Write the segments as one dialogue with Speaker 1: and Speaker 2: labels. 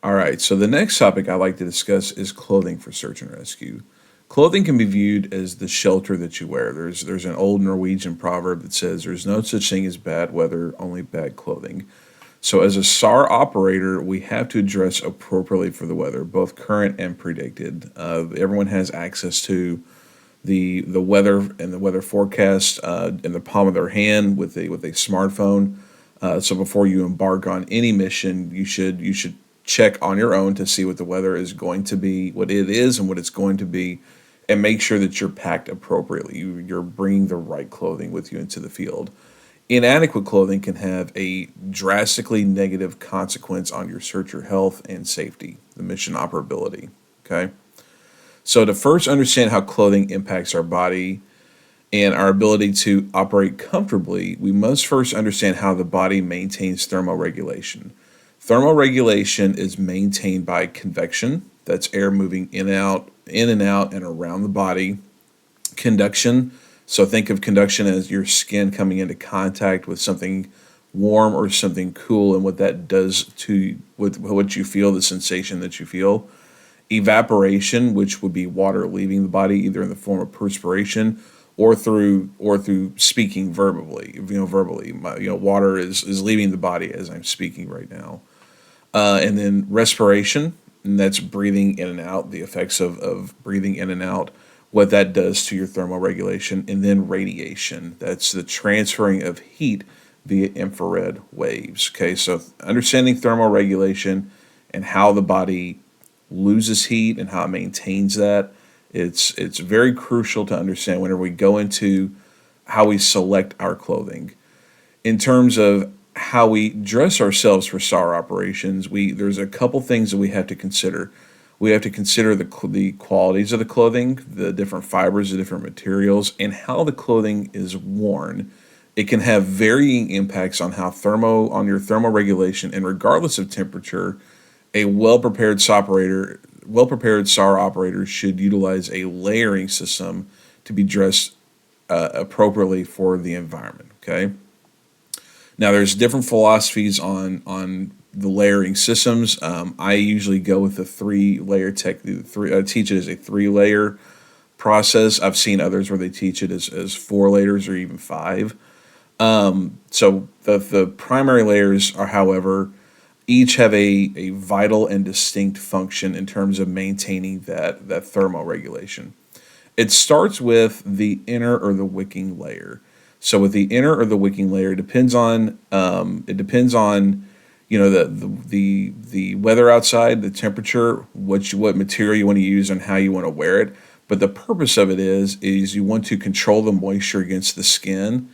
Speaker 1: All right, so the next topic I'd like to discuss is clothing for search and rescue. Clothing can be viewed as the shelter that you wear. There's an old Norwegian proverb that says there's no such thing as bad weather, only bad clothing. So as a SAR operator, we have to dress appropriately for the weather, both current and predicted. Everyone has access to the weather and the weather forecast in the palm of their hand with a smartphone. So before you embark on any mission, you should check on your own to see what the weather is going to be, what it is, and what it's going to be, and make sure that you're packed appropriately. You're bringing the right clothing with you into the field. Inadequate clothing can have a drastically negative consequence on your searcher health and safety, the mission operability. Okay. So, to first understand how clothing impacts our body and our ability to operate comfortably, we must first understand how the body maintains thermoregulation. Thermoregulation is maintained by convection, that's air moving in and out, and around the body. Conduction, so think of conduction as your skin coming into contact with something warm or something cool, and what that does to with what you feel, the sensation that you feel. Evaporation, which would be water leaving the body either in the form of perspiration or through speaking verbally. Verbally, water is leaving the body as I'm speaking right now. And then respiration, and that's breathing in and out, the effects of breathing in and out, what that does to your thermoregulation. And then radiation, that's the transferring of heat via infrared waves. Okay, so understanding thermoregulation and how the body loses heat and how it maintains that, it's very crucial to understand whenever we go into how we select our clothing. In terms of how we dress ourselves for SAR operations, we there's a couple things that we have to consider. We have to consider the qualities of the clothing, the different fibers, the different materials, and how the clothing is worn. It can have varying impacts on on your thermoregulation, and regardless of temperature, a well prepared SAR operator should utilize a layering system to be dressed appropriately for the environment. Okay. Now, there's different philosophies on the layering systems. I usually go with the three layer tech. I teach it as a three-layer process. I've seen others where they teach it as four layers or even five. So the primary layers are, however, each have a vital and distinct function in terms of maintaining that thermoregulation. It starts with the inner or the wicking layer. So with the inner or the wicking layer, it depends on the weather outside, the temperature, what material you want to use, and how you want to wear it. But the purpose of it is you want to control the moisture against the skin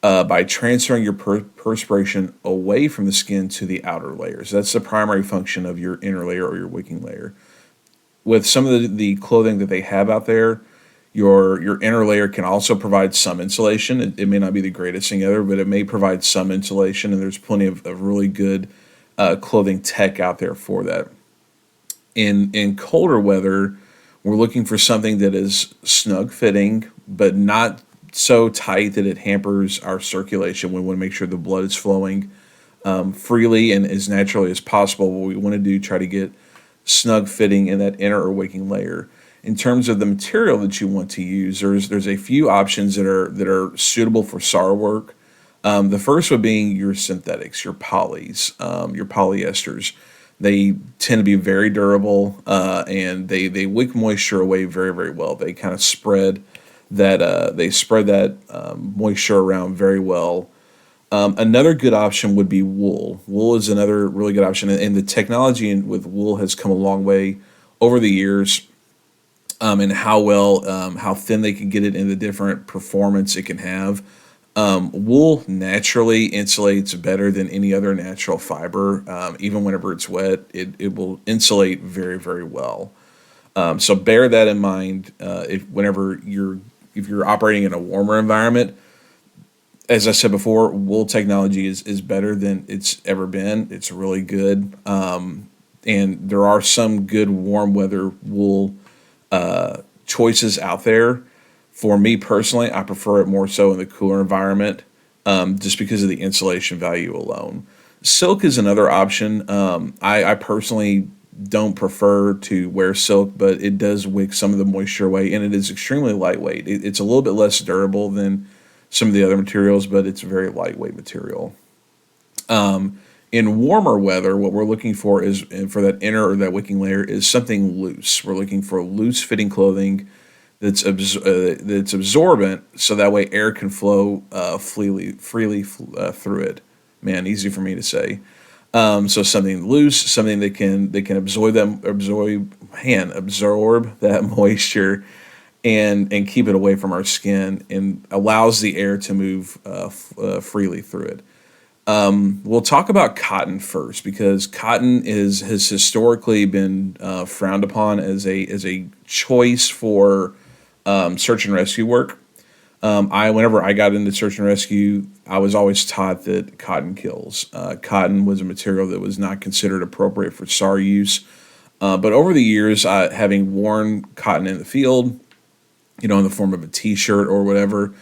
Speaker 1: by transferring your perspiration away from the skin to the outer layers. That's the primary function of your inner layer or your wicking layer. With some of the clothing that they have out there, your inner layer can also provide some insulation. It may not be the greatest thing ever, but it may provide some insulation, and there's plenty of really good clothing tech out there for that. In colder weather, we're looking for something that is snug fitting, but not so tight that it hampers our circulation. We want to make sure the blood is flowing freely and as naturally as possible. What we want to do, try to get snug fitting in that inner or wicking layer. In terms of the material that you want to use, there's a few options that are suitable for SAR work. The first one being your synthetics, your polys, your polyesters. They tend to be very durable, and they wick moisture away very, very well. They kind of spread that moisture around very well. Another good option would be wool. Wool is another really good option, and the technology with wool has come a long way over the years, and how thin they can get it, and the different performance it can have. Wool naturally insulates better than any other natural fiber. Even whenever it's wet, it will insulate very, very well. So bear that in mind if you're operating in a warmer environment. As I said before, wool technology is better than it's ever been. It's really good, and there are some good warm weather wool choices out there. For me personally, I prefer it more so in the cooler environment, just because of the insulation value alone. Silk is another option. I personally don't prefer to wear silk, but it does wick some of the moisture away, and it is extremely lightweight. It's a little bit less durable than some of the other materials, but it's a very lightweight material. In warmer weather, what we're looking for is, and for that inner or that wicking layer, is something loose. We're looking for loose fitting clothing that's absorbent, so that way air can flow freely through it. Man, easy for me to say. So something loose, something that can absorb that moisture and keep it away from our skin and allows the air to move freely through it. We'll talk about cotton first because cotton has historically been frowned upon as a choice for search and rescue work. Whenever I got into search and rescue, I was always taught that cotton kills. Cotton was a material that was not considered appropriate for SAR use. But over the years, having worn cotton in the field, in the form of a T-shirt or whatever,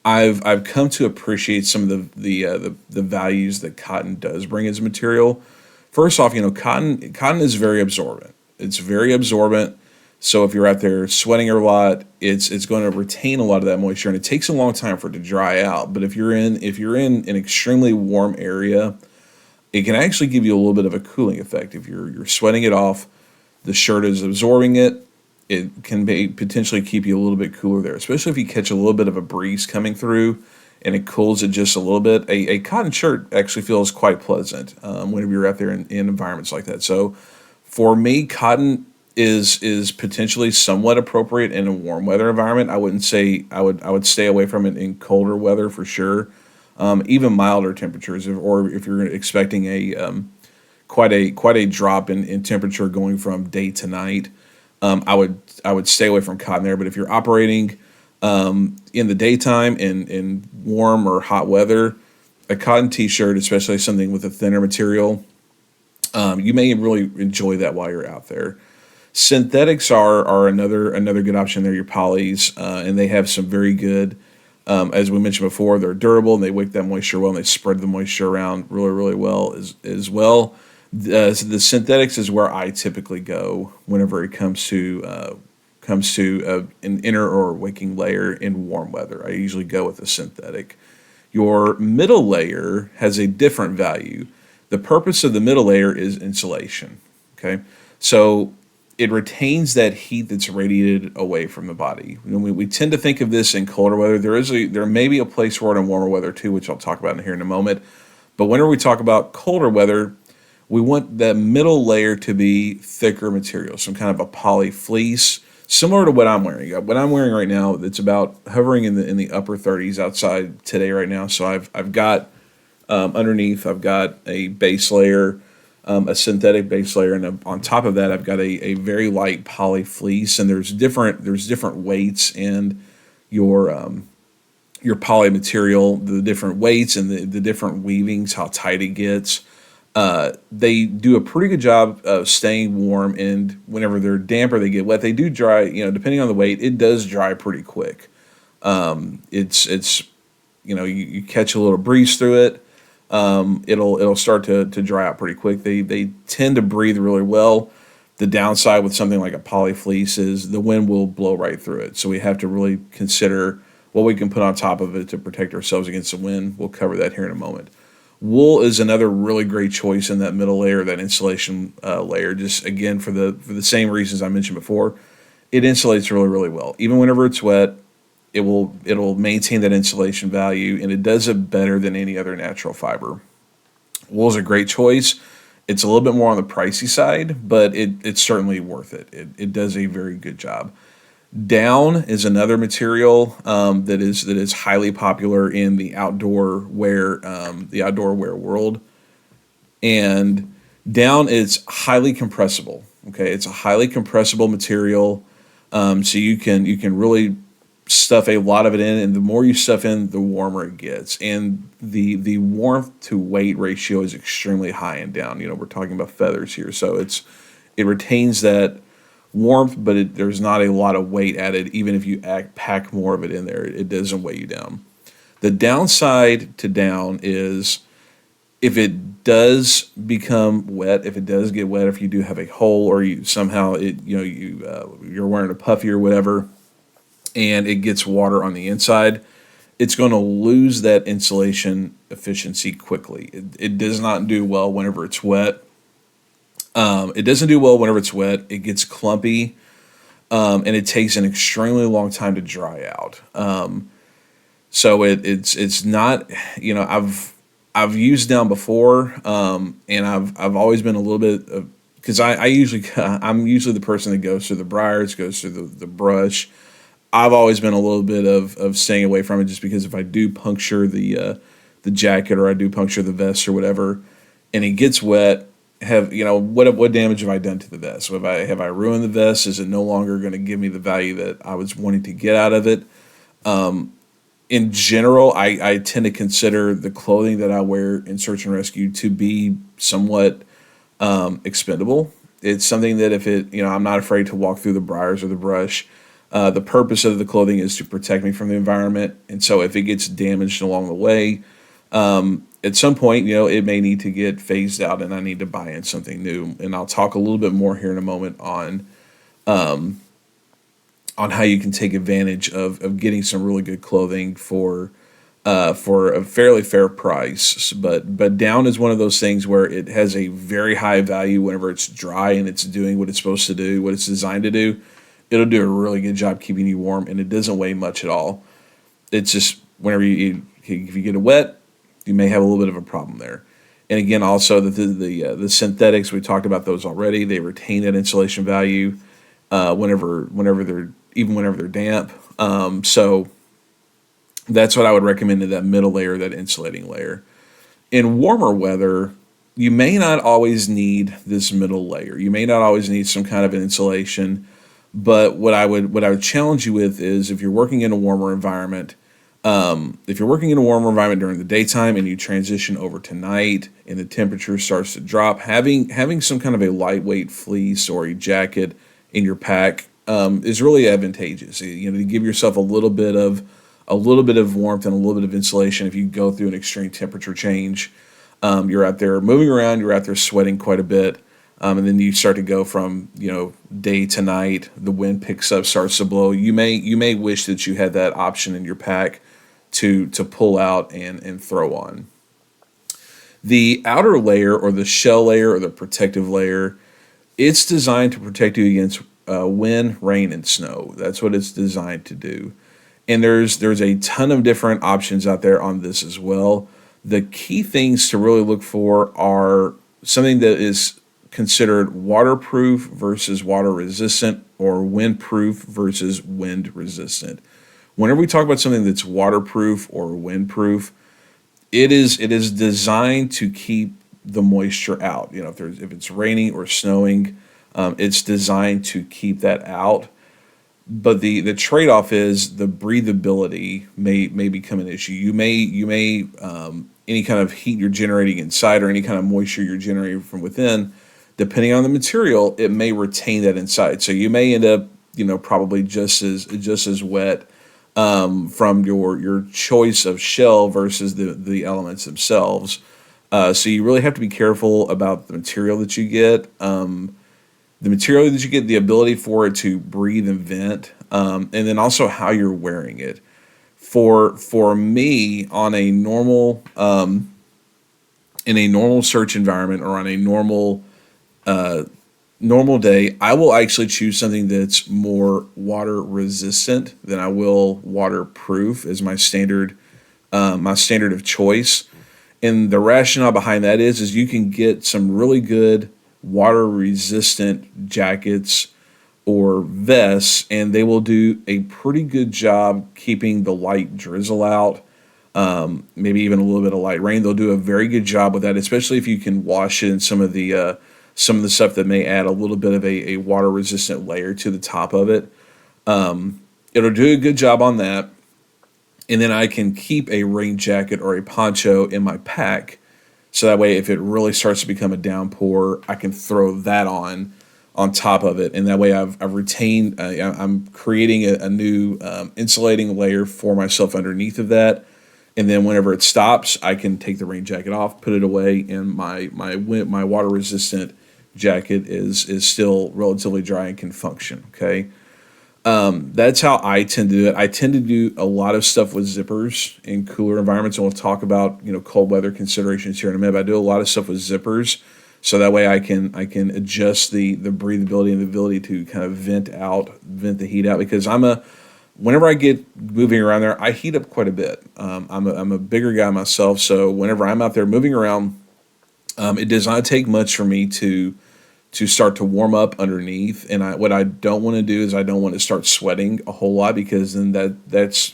Speaker 1: I've come to appreciate some of the values that cotton does bring as a material. First off, cotton is very absorbent. It's very absorbent. So if you're out there sweating a lot, it's going to retain a lot of that moisture, and it takes a long time for it to dry out. But if you're in an extremely warm area, it can actually give you a little bit of a cooling effect. If you're sweating it off, the shirt is absorbing it. It can potentially keep you a little bit cooler there, especially if you catch a little bit of a breeze coming through and it cools it just a little bit. A cotton shirt actually feels quite pleasant whenever you're out there in environments like that. So for me, cotton is potentially somewhat appropriate in a warm weather environment. I wouldn't say I would stay away from it in colder weather for sure. Even milder temperatures, or if you're expecting quite a drop in temperature going from day to night, I would stay away from cotton there. But if you're operating in the daytime in warm or hot weather, a cotton T-shirt, especially something with a thinner material, you may really enjoy that while you're out there. Synthetics are another good option. They're your polys, and they have some very good. As we mentioned before, they're durable and they wick that moisture well, and they spread the moisture around really well as well. So the synthetics is where I typically go whenever it comes to an inner or wicking layer in warm weather. I usually go with a synthetic. Your middle layer has a different value. The purpose of the middle layer is insulation. Okay, so it retains that heat that's radiated away from the body. We tend to think of this in colder weather. There may be a place for it in warmer weather too, which I'll talk about here in a moment. But whenever we talk about colder weather, we want that middle layer to be thicker material, some kind of a poly fleece, similar to what I'm wearing. What I'm wearing right now, it's about hovering in the upper 30s outside today right now. So I've got underneath, I've got a base layer, a synthetic base layer, and on top of that, I've got a very light poly fleece. And there's different weights in your poly material, the different weights and the different weavings, how tight it gets. They do a pretty good job of staying warm, and whenever they're damp or they get wet, they do dry. Depending on the weight, it does dry pretty quick. It's you catch a little breeze through it, it'll start to dry out pretty quick. They tend to breathe really well. The downside with something like a poly fleece is the wind will blow right through it. So we have to really consider what we can put on top of it to protect ourselves against the wind. We'll cover that here in a moment. Wool is another really great choice in that middle layer, that insulation layer. Just again for the same reasons I mentioned before, it insulates really well. Even whenever it's wet, it'll maintain that insulation value, and it does it better than any other natural fiber. Wool is a great choice. It's a little bit more on the pricey side, but it's certainly worth it. It does a very good job. Down is another material that is highly popular in the outdoor wear world, and down is highly compressible. Okay, it's a highly compressible material, so you can really stuff a lot of it in, and the more you stuff in, the warmer it gets, and the warmth to weight ratio is extremely high in down. We're talking about feathers here, so it retains that warmth, but there's not a lot of weight added. Even if you pack more of it in there, it doesn't weigh you down. The downside to down is If it does become wet, if it does get wet, if you do have a hole or you somehow you're wearing a puffy or whatever, and it gets water on the inside, it's going to lose that insulation efficiency quickly. It does not do well whenever it's wet. It doesn't do well whenever it's wet. It gets clumpy, and it takes an extremely long time to dry out. So it's not, I've used down before, and I've always been a little bit of, because I usually I'm usually the person that goes through the briars, goes through the brush. I've always been a little bit of staying away from it, just because if I do puncture the jacket, or I do puncture the vest or whatever, and it gets wet, what damage have I done to the vest? Have I ruined the vest? Is it no longer going to give me the value that I was wanting to get out of it? In general, I tend to consider the clothing that I wear in search and rescue to be somewhat expendable. It's something that if I'm not afraid to walk through the briars or the brush. The purpose of the clothing is to protect me from the environment, and so if it gets damaged along the way, at some point, it may need to get phased out, and I need to buy in something new. And I'll talk a little bit more here in a moment on how you can take advantage of getting some really good clothing for a fairly fair price. But down is one of those things where it has a very high value whenever it's dry and it's doing what it's supposed to do, what it's designed to do. It'll do a really good job keeping you warm, and it doesn't weigh much at all. It's just whenever if you get it wet, you may have a little bit of a problem there. And again, also the synthetics, we talked about those already. They retain that insulation value whenever they're damp. So that's what I would recommend in that middle layer, that insulating layer. In warmer weather, you may not always need this middle layer. You may not always need some kind of an insulation. But what I would challenge you with is, if you're working in a warmer environment, during the daytime and you transition over to night and the temperature starts to drop, having some kind of a lightweight fleece or a jacket in your pack is really advantageous. To give yourself a little bit of warmth and a little bit of insulation if you go through an extreme temperature change. You're out there moving around, you're out there sweating quite a bit. And then you start to go from day to night. The wind picks up, starts to blow. You may wish that you had that option in your pack to pull out and throw on. The outer layer, or the shell layer, or the protective layer, it's designed to protect you against wind, rain, and snow. That's what it's designed to do. And there's a ton of different options out there on this as well. The key things to really look for are something that is considered waterproof versus water resistant, or windproof versus wind resistant. Whenever we talk about something that's waterproof or windproof, it is designed to keep the moisture out. If it's raining or snowing, it's designed to keep that out. But the trade-off is the breathability may become an issue. You may any kind of heat you're generating inside, or any kind of moisture you're generating from within, depending on the material, it may retain that inside. So you may end up, probably just as wet from your choice of shell versus the elements themselves. So you really have to be careful about the material that you get. The ability for it to breathe and vent, and then also how you're wearing it. For me, on a normal in a normal search environment, or on a normal day, I will actually choose something that's more water resistant than I will waterproof as my standard of choice. And the rationale behind that is you can get some really good water resistant jackets or vests, and they will do a pretty good job keeping the light drizzle out. Maybe even a little bit of light rain. They'll do a very good job with that, especially if you can wash it in some of the stuff that may add a little bit of a water resistant layer to the top of it. It'll do a good job on that. And then I can keep a rain jacket or a poncho in my pack, so that way if it really starts to become a downpour, I can throw that on top of it. And that way I've retained, I'm creating a new insulating layer for myself underneath of that. And then whenever it stops, I can take the rain jacket off, put it away, and my water resistant jacket is still relatively dry and can function. Okay, that's how I tend to do it. I tend to do a lot of stuff with zippers in cooler environments, and we'll talk about cold weather considerations here in a minute. But I do a lot of stuff with zippers, so that way I can adjust the breathability and the ability to kind of vent the heat out, because whenever I get moving around there, I heat up quite a bit. I'm a bigger guy myself, so whenever I'm out there moving around, it does not take much for me to start to warm up underneath. And what I don't want to do is I don't want to start sweating a whole lot, because then that's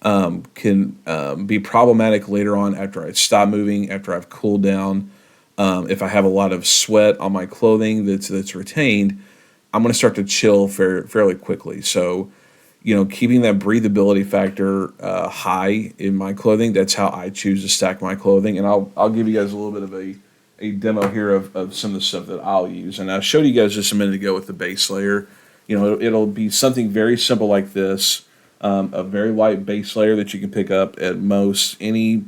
Speaker 1: can be problematic later on after I stop moving, after I've cooled down. If I have a lot of sweat on my clothing that's retained, I'm going to start to chill fairly quickly. So, keeping that breathability factor high in my clothing, that's how I choose to stack my clothing. And I'll give you guys a little bit of a demo here of some of the stuff that I'll use. And I showed you guys just a minute ago with the base layer. It'll be something very simple like this, a very light base layer that you can pick up at most any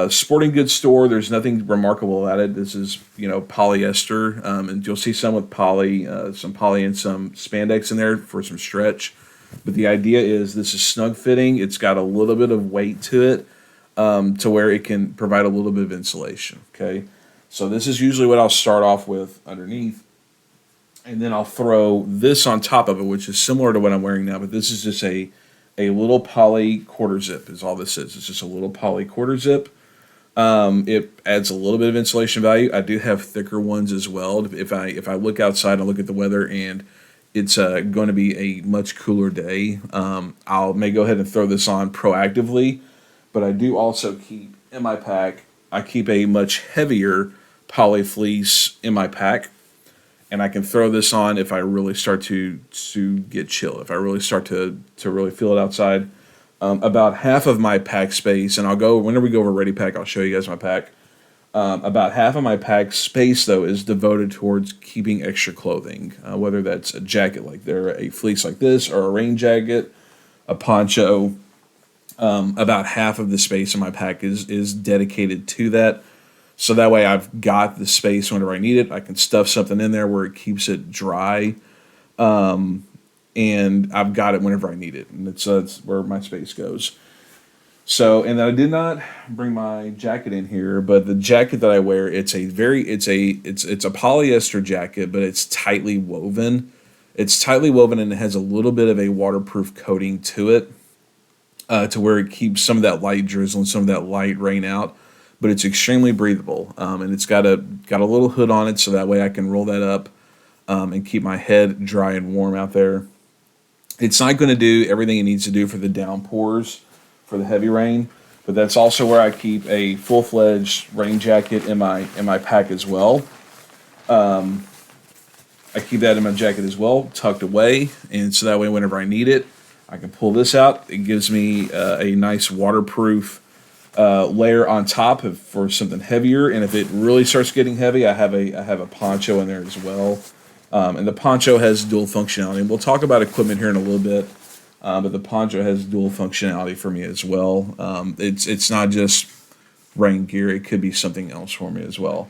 Speaker 1: sporting goods store. There's nothing remarkable about it. This is, polyester, and you'll see some with some poly and some spandex in there for some stretch. But the idea is this is snug fitting. It's got a little bit of weight to it, to where it can provide a little bit of insulation. Okay, so this is usually what I'll start off with underneath, and then I'll throw this on top of it, which is similar to what I'm wearing now. But this is just a little poly quarter zip is all this is. It's just a little poly quarter zip. It adds a little bit of insulation value. I do have thicker ones as well. If I look outside and look at the weather and it's going to be a much cooler day, may go ahead and throw this on proactively. But I do also keep in my pack, I keep a much heavier poly fleece in my pack, and I can throw this on if I really start to get chill, if I really start to really feel it outside. About half of my pack space, and whenever we go over Ready Pack, I'll show you guys my pack. About half of my pack space, though, is devoted towards keeping extra clothing, whether that's a jacket like a fleece like this, or a rain jacket, a poncho. About half of the space in my pack is dedicated to that. So that way I've got the space whenever I need it. I can stuff something in there where it keeps it dry, and I've got it whenever I need it. And that's where my space goes. So, and I did not bring my jacket in here, but the jacket that I wear, it's a polyester jacket, but it's tightly woven. It's tightly woven, and it has a little bit of a waterproof coating to it, to where it keeps some of that light drizzle and some of that light rain out. But it's extremely breathable, and it's got a little hood on it, so that way I can roll that up, and keep my head dry and warm out there. It's not going to do everything it needs to do for the downpours, for the heavy rain, but that's also where I keep a full-fledged rain jacket in my pack as well. I keep that in my jacket as well, tucked away, and so that way whenever I need it, I can pull this out. It gives me a nice waterproof layer on top for something heavier. And if it really starts getting heavy, I have a poncho in there as well. And the poncho has dual functionality. And we'll talk about equipment here in a little bit. But the poncho has dual functionality for me as well. It's not just rain gear. It could be something else for me as well.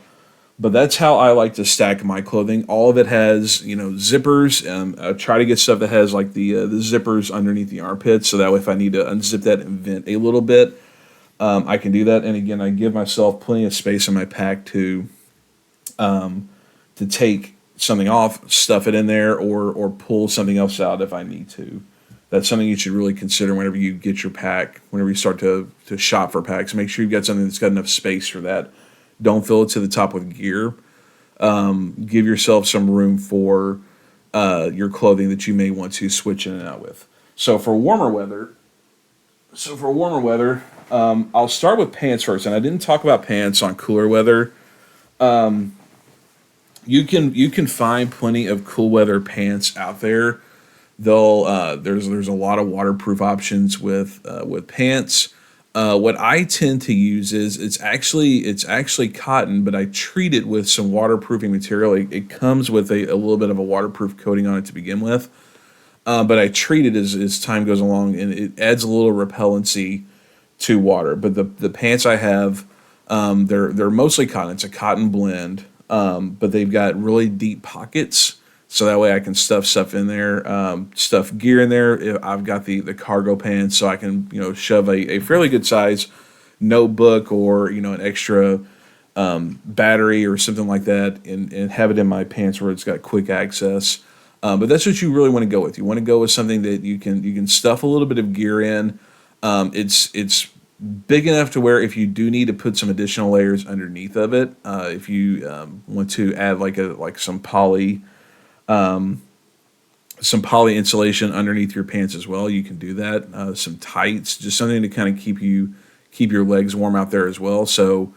Speaker 1: But that's how I like to stack my clothing. All of it has, zippers. I try to get stuff that has like the zippers underneath the armpits, so that way if I need to unzip that and vent a little bit, I can do that. And again, I give myself plenty of space in my pack to take something off, stuff it in there, or pull something else out if I need to. That's something you should really consider whenever you get your pack, whenever you start to shop for packs. Make sure you've got something that's got enough space for that. Don't fill it to the top with gear. Give yourself some room for your clothing that you may want to switch in and out with. So for warmer weather, I'll start with pants first. And I didn't talk about pants on cooler weather. You can find plenty of cool weather pants out there. There's a lot of waterproof options with pants. What I tend to use is it's actually cotton, but I treat it with some waterproofing material. It comes with a little bit of a waterproof coating on it to begin with, but I treat it as time goes along, and it adds a little repellency to water. But the pants I have, they're mostly cotton. It's a cotton blend, but they've got really deep pockets, so that way I can stuff stuff in there, stuff gear in there. I've got the cargo pants, so I can shove a fairly good size notebook or an extra battery or something like that, and have it in my pants where it's got quick access. But that's what you really want to go with. You want to go with something that you can stuff a little bit of gear in. It's big enough to where if you do need to put some additional layers underneath of it, if you want to add like some poly insulation underneath your pants as well, you can do that. Some tights, just something to kind of keep your legs warm out there as well. So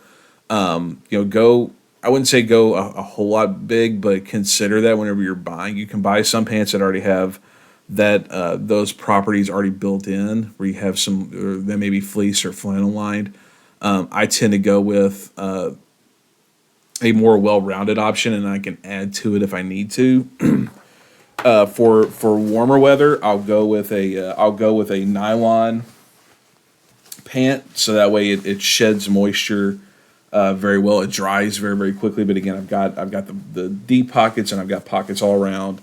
Speaker 1: go. I wouldn't say go a whole lot big, but consider that whenever you're buying. You can buy some pants that already have that those properties already built in, where you have some that may be fleece or flannel lined. I tend to go with a more well-rounded option, and I can add to it if I need to. For warmer weather, I'll go with a nylon pant, so that way it sheds moisture very well. It dries very, very quickly. But again, I've got the deep pockets, and I've got pockets all around.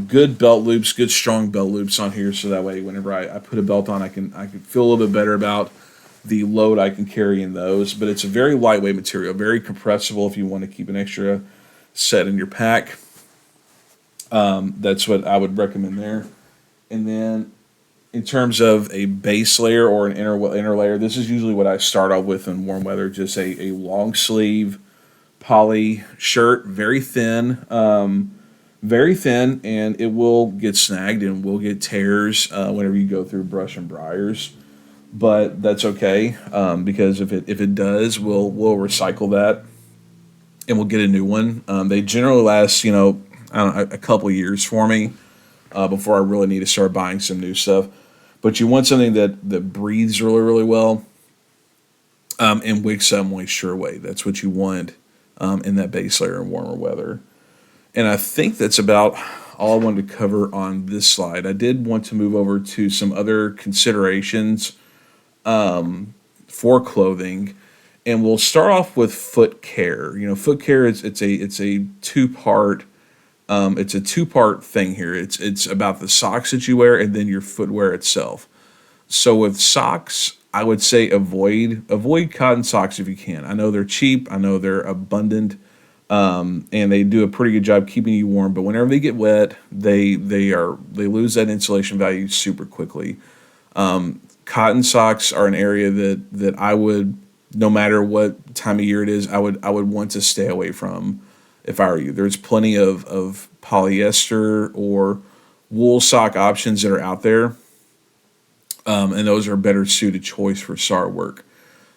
Speaker 1: Good belt loops, good strong belt loops on here, so that way whenever I put a belt on, I can feel a little bit better about the load I can carry in those. But it's a very lightweight material, very compressible if you want to keep an extra set in your pack. That's what I would recommend there. And then in terms of a base layer or an inner layer, this is usually what I start off with in warm weather. Just a long sleeve poly shirt, very thin, and it will get snagged and will get tears whenever you go through brush and briars. But that's okay, because if it does, we'll recycle that and we'll get a new one. They generally last, I don't know, a couple years for me before I really need to start buying some new stuff. But you want something that breathes really, really well and wicks up moisture away. That's what you want in that base layer in warmer weather. And I think that's about all I wanted to cover on this slide. I did want to move over to some other considerations for clothing, and we'll start off with foot care. Foot care it's a two-part thing here. It's about the socks that you wear and then your footwear itself. So with socks, I would say avoid cotton socks if you can. I know they're cheap. I know they're abundant. And they do a pretty good job keeping you warm, but whenever they get wet, they lose that insulation value super quickly. Cotton socks are an area that I would, no matter what time of year it is, I would want to stay away from if I were you. There's plenty of polyester or wool sock options that are out there, and those are a better suited choice for SAR work.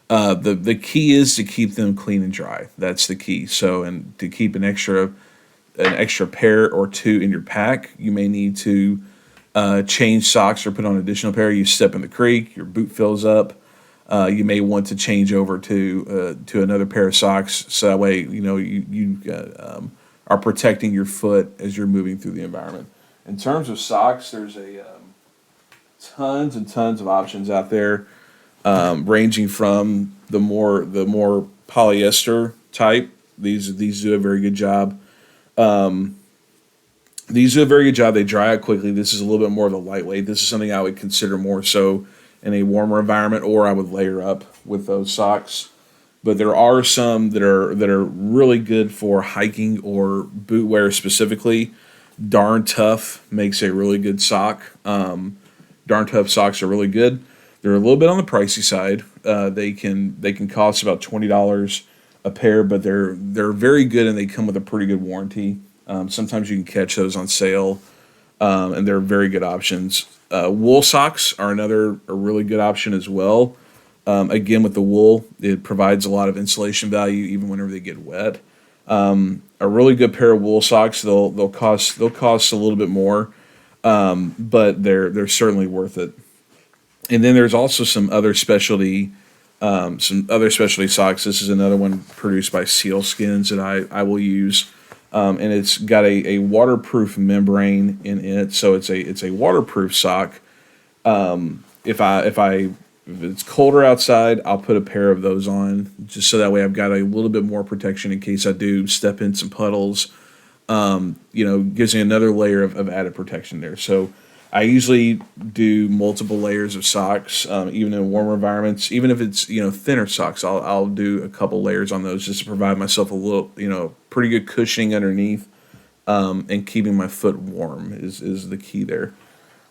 Speaker 1: The key is to keep them clean and dry. That's the key. So, and to keep an extra pair or two in your pack, you may need to change socks or put on an additional pair. You step in the creek, your boot fills up. You may want to change over to another pair of socks, so that way you are protecting your foot as you're moving through the environment. In terms of socks, there's tons and tons of options out there. Ranging from the more polyester type. These do a very good job. These do a very good job. They dry out quickly. This is a little bit more of a lightweight. This is something I would consider more so in a warmer environment, or I would layer up with those socks. But there are some that are really good for hiking or boot wear specifically. Darn Tough makes a really good sock. Darn Tough socks are really good. They're a little bit on the pricey side. They can cost about $20 a pair, but they're very good, and they come with a pretty good warranty. Sometimes you can catch those on sale, and they're very good options. Wool socks are a really good option as well. Again, with the wool, it provides a lot of insulation value even whenever they get wet. A really good pair of wool socks, they'll cost a little bit more, but they're certainly worth it. And then there's also some other specialty socks. This is another one produced by Sealskins that I will use, and it's got a waterproof membrane in it, so it's a waterproof sock. If I If it's colder outside, I'll put a pair of those on just so that way I've got a little bit more protection in case I do step in some puddles. Gives me another layer of added protection there. So I usually do multiple layers of socks, even in warmer environments. Even if it's thinner socks, I'll do a couple layers on those just to provide myself a little pretty good cushioning underneath, and keeping my foot warm is the key there.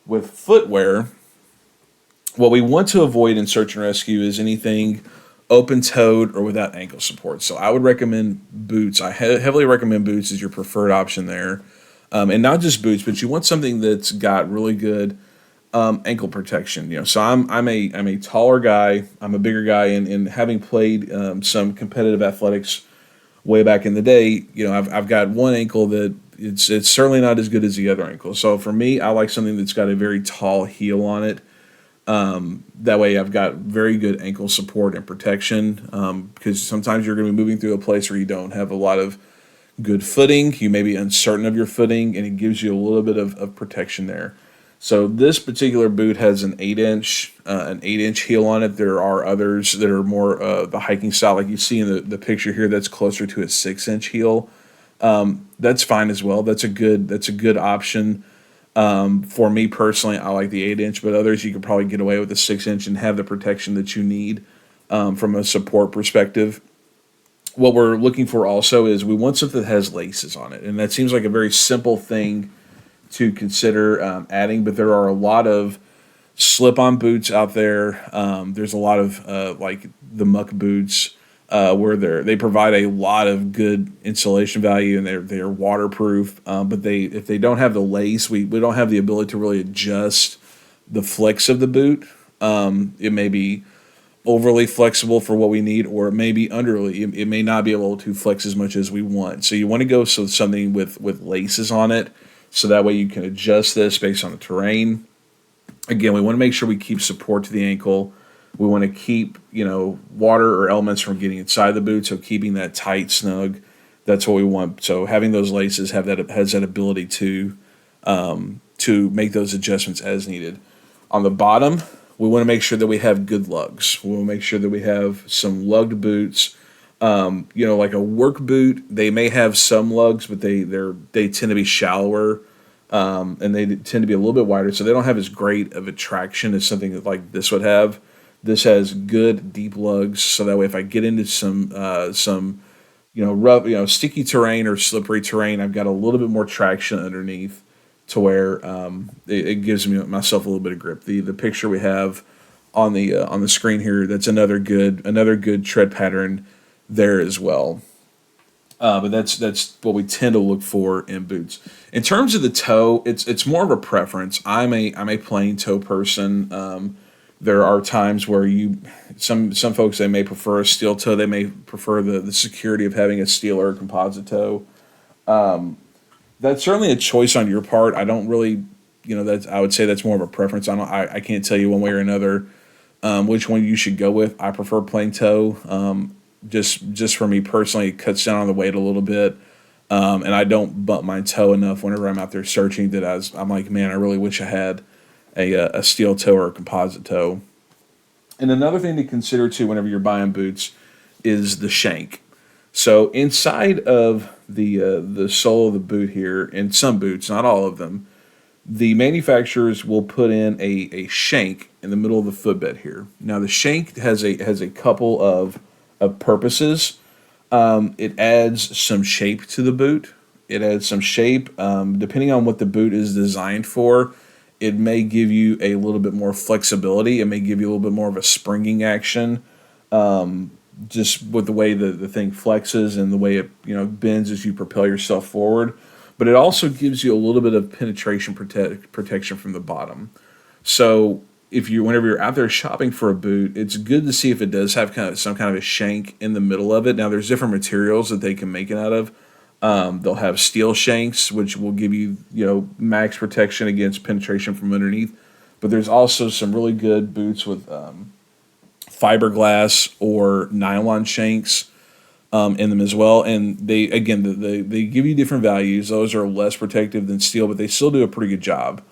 Speaker 1: With footwear, what we want to avoid in search and rescue is anything open-toed or without ankle support. So I would recommend boots. I heavily recommend boots as your preferred option there. And not just boots, but you want something that's got really good ankle protection. So I'm a taller guy. I'm a bigger guy, and having played some competitive athletics way back in the day, I've got one ankle that it's certainly not as good as the other ankle. So for me, I like something that's got a very tall heel on it. That way I've got very good ankle support and protection, because sometimes you're going to be moving through a place where you don't have a lot of good footing. You may be uncertain of your footing, and it gives you a little bit of protection there. So this particular boot has an 8-inch heel on it. There are others that are more the hiking style, like you see in the picture here, that's closer to a 6-inch heel. That's fine as well. That's a good option. For me personally, I like the 8-inch, but others you could probably get away with the 6-inch and have the protection that you need from a support perspective. What we're looking for also is we want something that has laces on it, and that seems like a very simple thing to consider adding, but there are a lot of slip-on boots out there. There's a lot of like the muck boots where they provide a lot of good insulation value, and they're waterproof. But if they don't have the lace, we don't have the ability to really adjust the flex of the boot. It may be overly flexible for what we need, or it may be underly. It may not be able to flex as much as we want. So you want to go with something with laces on it, so that way you can adjust this based on the terrain. Again, we want to make sure we keep support to the ankle. We want to keep, water or elements from getting inside the boot, so keeping that tight, snug. That's what we want. So having those laces has that ability to make those adjustments as needed. On the bottom, we want to make sure that we have good lugs. We want to make sure that we have some lugged boots. Like a work boot, they may have some lugs, but they tend to be shallower, and they tend to be a little bit wider, so they don't have as great of a traction as something that like this would have. This has good deep lugs, so that way if I get into some rough, sticky terrain or slippery terrain, I've got a little bit more traction underneath, to where it gives myself a little bit of grip. The picture we have on the screen here, that's another good tread pattern there as well. But that's what we tend to look for in boots. In terms of the toe, it's more of a preference. I'm a plain toe person. There are times where some folks, they may prefer a steel toe. They may prefer the security of having a steel or a composite toe. That's certainly a choice on your part. I don't really, I would say that's more of a preference. I can't tell you one way or another which one you should go with. I prefer plain toe. Just for me personally, it cuts down on the weight a little bit, and I don't bump my toe enough whenever I'm out there searching that I'm like, man, I really wish I had a steel toe or a composite toe. And another thing to consider too whenever you're buying boots is the shank. So inside of the sole of the boot here, in some boots, not all of them, the manufacturers will put in a shank in the middle of the footbed here. Now the shank has a couple of purposes. It adds some shape to the boot. It adds some shape. Depending on what the boot is designed for, it may give you a little bit more flexibility. It may give you a little bit more of a springing action, just with the way the thing flexes and the way it bends as you propel yourself forward. But it also gives you a little bit of penetration protection from the bottom. So whenever you're out there shopping for a boot, it's good to see if it does have some kind of a shank in the middle of it. Now, there's different materials that they can make it out of. They'll have steel shanks, which will give you, max protection against penetration from underneath. But there's also some really good boots with fiberglass or nylon shanks in them as well. And they give you different values. Those are less protective than steel, but they still do a pretty good job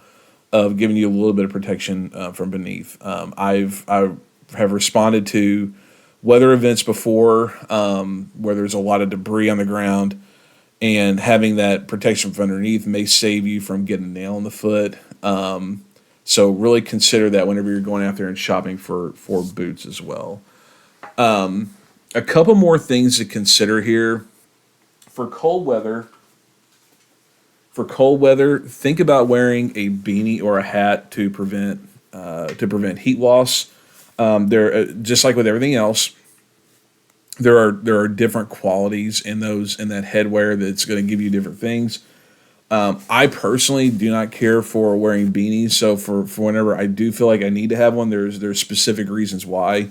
Speaker 1: of giving you a little bit of protection from beneath. I've have responded to weather events before, where there's a lot of debris on the ground, and having that protection from underneath may save you from getting a nail in the foot. So really consider that whenever you're going out there and shopping for boots as well. A couple more things to consider here for cold weather. For cold weather, think about wearing a beanie or a hat to prevent heat loss. There, just like with everything else, there are different qualities in that headwear that's going to give you different things. I personally do not care for wearing beanies, so for whenever I do feel like I need to have one, there's specific reasons why.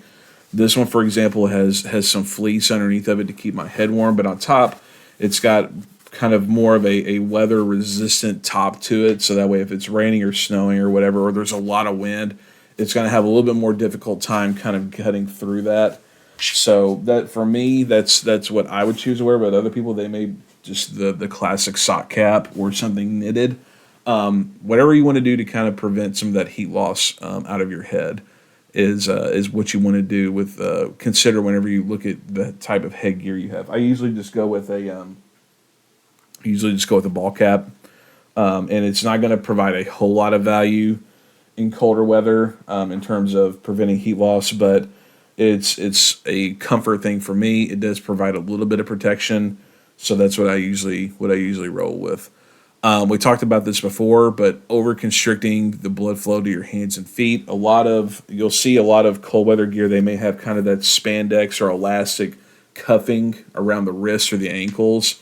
Speaker 1: This one, for example, has some fleece underneath of it to keep my head warm, but on top, it's got kind of more of a weather resistant top to it, so that way if it's raining or snowing or whatever, or there's a lot of wind, it's going to have a little bit more difficult time kind of cutting through that. So that for me, that's what I would choose to wear. But other people, they may just the classic sock cap or something knitted. Whatever you want to do to kind of prevent some of that heat loss out of your head is what you want to do with consider whenever you look at the type of headgear you have. I usually just go with a ball cap, and it's not going to provide a whole lot of value in colder weather in terms of preventing heat loss, but it's a comfort thing for me. It does provide a little bit of protection, so that's what I usually roll with. We talked about this before, but over constricting the blood flow to your hands and feet. You'll see a lot of cold weather gear. They may have kind of that spandex or elastic cuffing around the wrists or the ankles.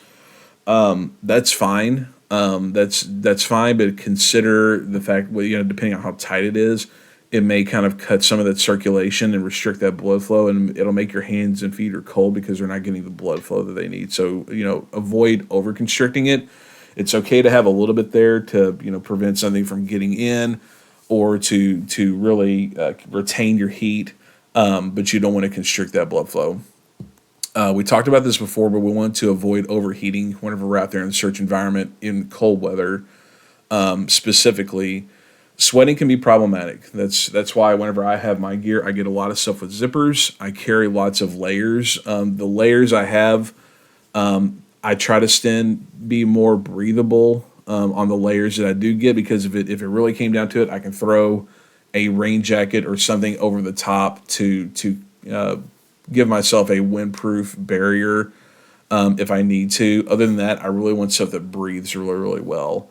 Speaker 1: That's fine. That's fine, but consider the fact, well, depending on how tight it is, it may kind of cut some of that circulation and restrict that blood flow, and it'll make your hands and feet are cold because they're not getting the blood flow that they need. So, avoid over constricting it. It's okay to have a little bit there to, prevent something from getting in or to really retain your heat, but you don't want to constrict that blood flow. We talked about this before, but we want to avoid overheating whenever we're out there in the search environment in cold weather. Specifically, sweating can be problematic. That's why whenever I have my gear, I get a lot of stuff with zippers. I carry lots of layers. The layers I have, I try to be more breathable on the layers that I do get, because if it really came down to it, I can throw a rain jacket or something over the top to give myself a windproof barrier if I need to. Other than that, I really want stuff that breathes really, really well.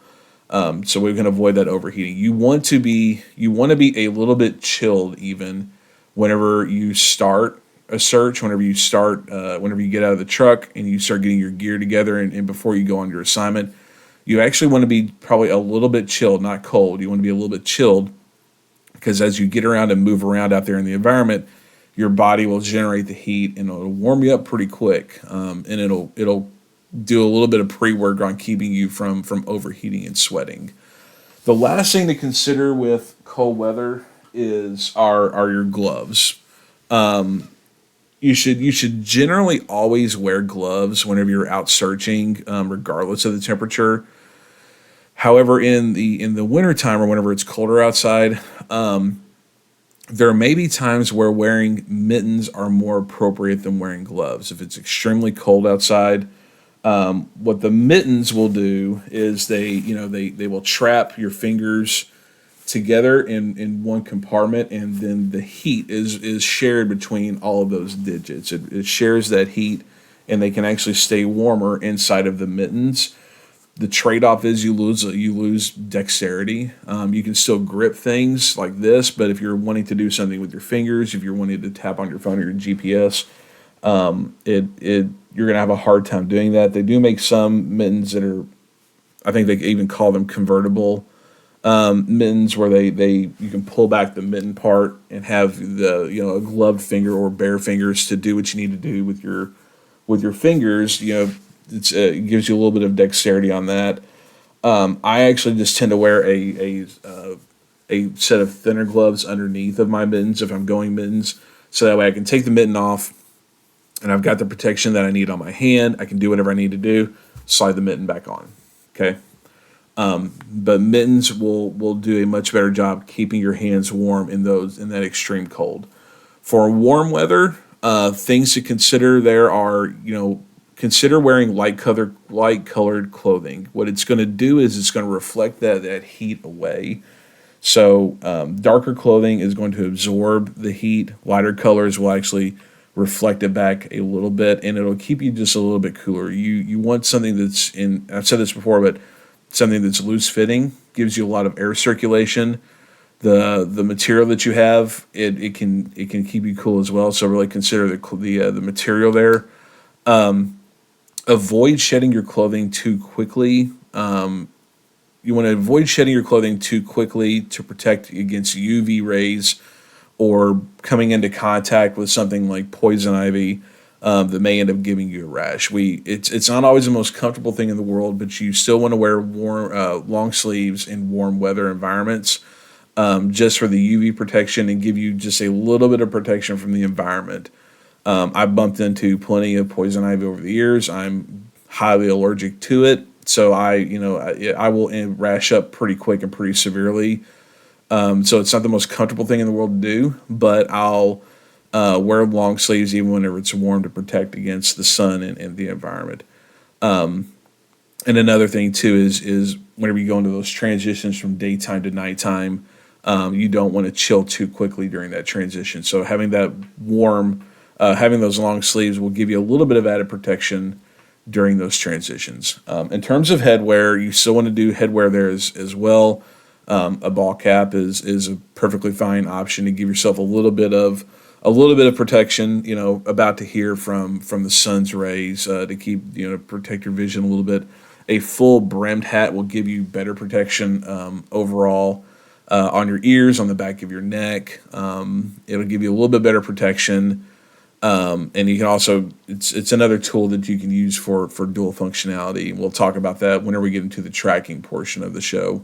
Speaker 1: So we can avoid that overheating. You want to be a little bit chilled even whenever you start a search, whenever you get out of the truck and you start getting your gear together, and before you go on your assignment, you actually want to be probably a little bit chilled, not cold. You want to be a little bit chilled, because as you get around and move around out there in the environment, your body will generate the heat and it'll warm you up pretty quick, and it'll do a little bit of pre-work on keeping you from overheating and sweating. The last thing to consider with cold weather are your gloves. You should generally always wear gloves whenever you're out searching, regardless of the temperature. However, in the wintertime or whenever it's colder outside, there may be times where wearing mittens are more appropriate than wearing gloves. If it's extremely cold outside, what the mittens will do is they will trap your fingers together in one compartment, and then the heat is shared between all of those digits. It shares that heat, and they can actually stay warmer inside of the mittens. The trade-off is you lose dexterity. You can still grip things like this, but if you're wanting to do something with your fingers, if you're wanting to tap on your phone or your GPS, you're gonna have a hard time doing that. They do make some mittens that are, I think they even call them convertible mittens, where you can pull back the mitten part and have a gloved finger or bare fingers to do what you need to do with your fingers. It gives you a little bit of dexterity on that. I actually just tend to wear a set of thinner gloves underneath of my mittens if I'm going mittens, so that way I can take the mitten off and I've got the protection that I need on my hand. I can do whatever I need to do, slide the mitten back on. Okay. But mittens will do a much better job keeping your hands warm in that extreme cold. For warm weather, things to consider there are, consider wearing light colored clothing. What it's going to do is it's going to reflect that heat away. So darker clothing is going to absorb the heat. Lighter colors will actually reflect it back a little bit, and it'll keep you just a little bit cooler. You want something that's in. I've said this before, but something that's loose fitting gives you a lot of air circulation. The material that you have, it can keep you cool as well. So really consider the material there. Avoid shedding your clothing too quickly. You want to avoid shedding your clothing too quickly to protect against UV rays or coming into contact with something like poison ivy that may end up giving you a rash. It's not always the most comfortable thing in the world, but you still want to wear warm long sleeves in warm weather environments, just for the UV protection and give you just a little bit of protection from the environment. I've bumped into plenty of poison ivy over the years. I'm highly allergic to it, so I will rash up pretty quick and pretty severely. So it's not the most comfortable thing in the world to do, but I'll wear long sleeves even whenever it's warm to protect against the sun and the environment. And another thing too is whenever you go into those transitions from daytime to nighttime, you don't want to chill too quickly during that transition. So having those long sleeves will give you a little bit of added protection during those transitions. In terms of headwear, you still want to do headwear there as well. A ball cap is a perfectly fine option to give yourself a little bit of protection. About to hear from the sun's rays, to keep protect your vision a little bit. A full brimmed hat will give you better protection overall on your ears, on the back of your neck. It'll give you a little bit better protection. And you can also, it's another tool that you can use for dual functionality. We'll talk about that whenever we get into the tracking portion of the show.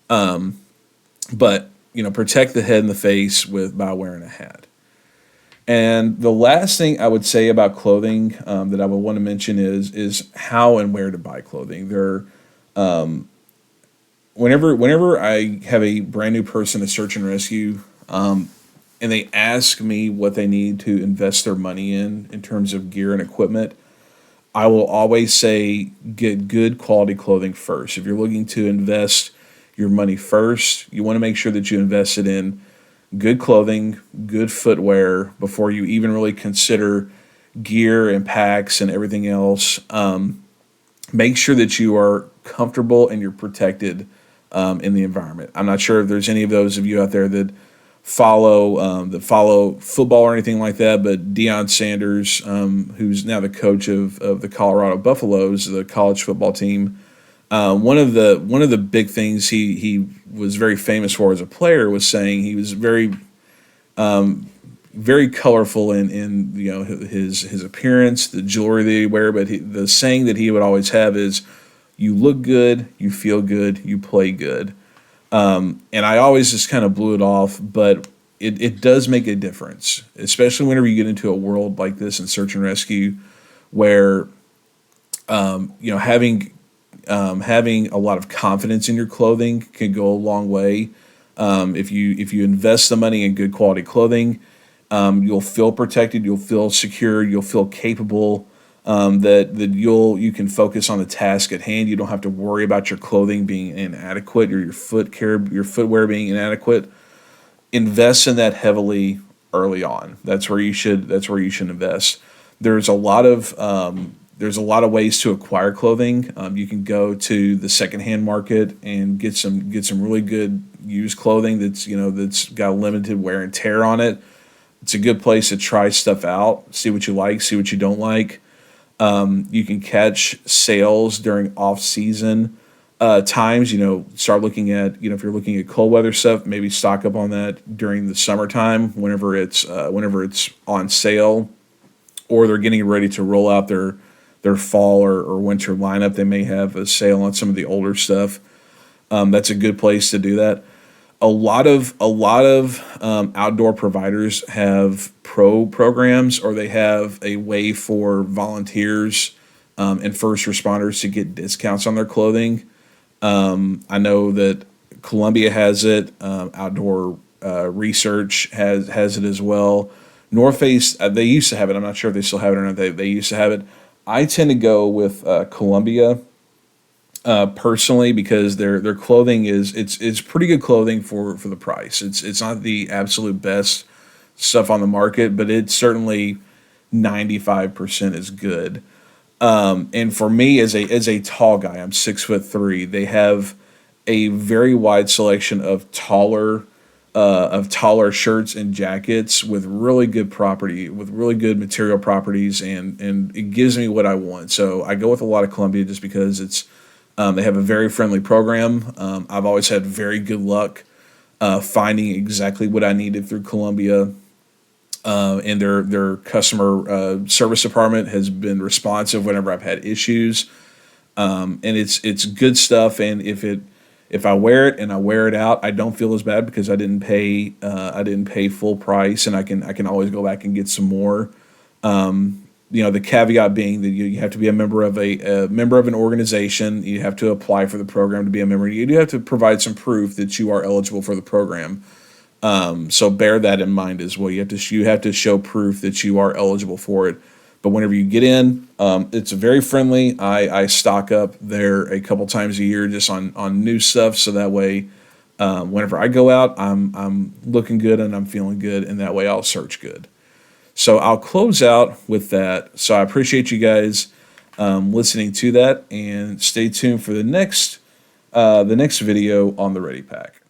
Speaker 1: But protect the head and the face by wearing a hat. And the last thing I would say about clothing that I would want to mention is how and where to buy clothing. Whenever I have a brand new person at Search and Rescue, and they ask me what they need to invest their money in terms of gear and equipment, I will always say get good quality clothing first. If you're looking to invest your money first, you want to make sure that you invest it in good clothing, good footwear before you even really consider gear and packs and everything else. Make sure that you are comfortable and you're protected in the environment. I'm not sure if there's any of those of you out there that follow football or anything like that, but Deion Sanders, who's now the coach of the Colorado Buffaloes, the college football team, one of the big things he was very famous for as a player was saying he was very very colorful in his appearance, the jewelry that he wear. But the saying that he would always have is, "You look good, you feel good, you play good." And I always just kind of blew it off, but it does make a difference, especially whenever you get into a world like this in search and rescue, where having a lot of confidence in your clothing can go a long way. If you invest the money in good quality clothing, you'll feel protected, you'll feel secure, you'll feel capable. That you can focus on the task at hand. You don't have to worry about your clothing being inadequate or your footwear being inadequate. Invest in that heavily early on. That's where you should invest. There's a lot of ways to acquire clothing. You can go to the secondhand market and get some really good used clothing that's got limited wear and tear on it. It's a good place to try stuff out, see what you like, see what you don't like. You can catch sales during off-season times. Start looking at, if you're looking at cold weather stuff, maybe stock up on that during the summertime whenever it's on sale, or they're getting ready to roll out their fall or winter lineup. They may have a sale on some of the older stuff. That's a good place to do that. A lot of outdoor providers have pro programs, or they have a way for volunteers and first responders to get discounts on their clothing. I know that Columbia has it. Outdoor Research has it as well. North Face, they used to have it. I'm not sure if they still have it or not. They used to have it. I tend to go with Columbia personally because their clothing is it's pretty good clothing for the price. It's not the absolute best stuff on the market, but it's certainly 95% is good. And for me, as a tall guy, I'm 6'3". They have a very wide selection of taller shirts and jackets with really good property, with really good material properties, and it gives me what I want. So I go with a lot of Columbia just because they have a very friendly program. I've always had very good luck finding exactly what I needed through Columbia. And their customer service department has been responsive whenever I've had issues. And it's good stuff. And if I wear it and I wear it out, I don't feel as bad because I didn't pay full price, and I can always go back and get some more. The caveat being that you have to be a member of a member of an organization. You have to apply for the program to be a member. You do have to provide some proof that you are eligible for the program. So bear that in mind as well. You have to show proof that you are eligible for it. But whenever you get in, it's very friendly. I stock up there a couple times a year just on new stuff, so that way, whenever I go out, I'm looking good and I'm feeling good, and that way I'll search good. So I'll close out with that. So I appreciate you guys listening to that, and stay tuned for the next video on the Ready Pack.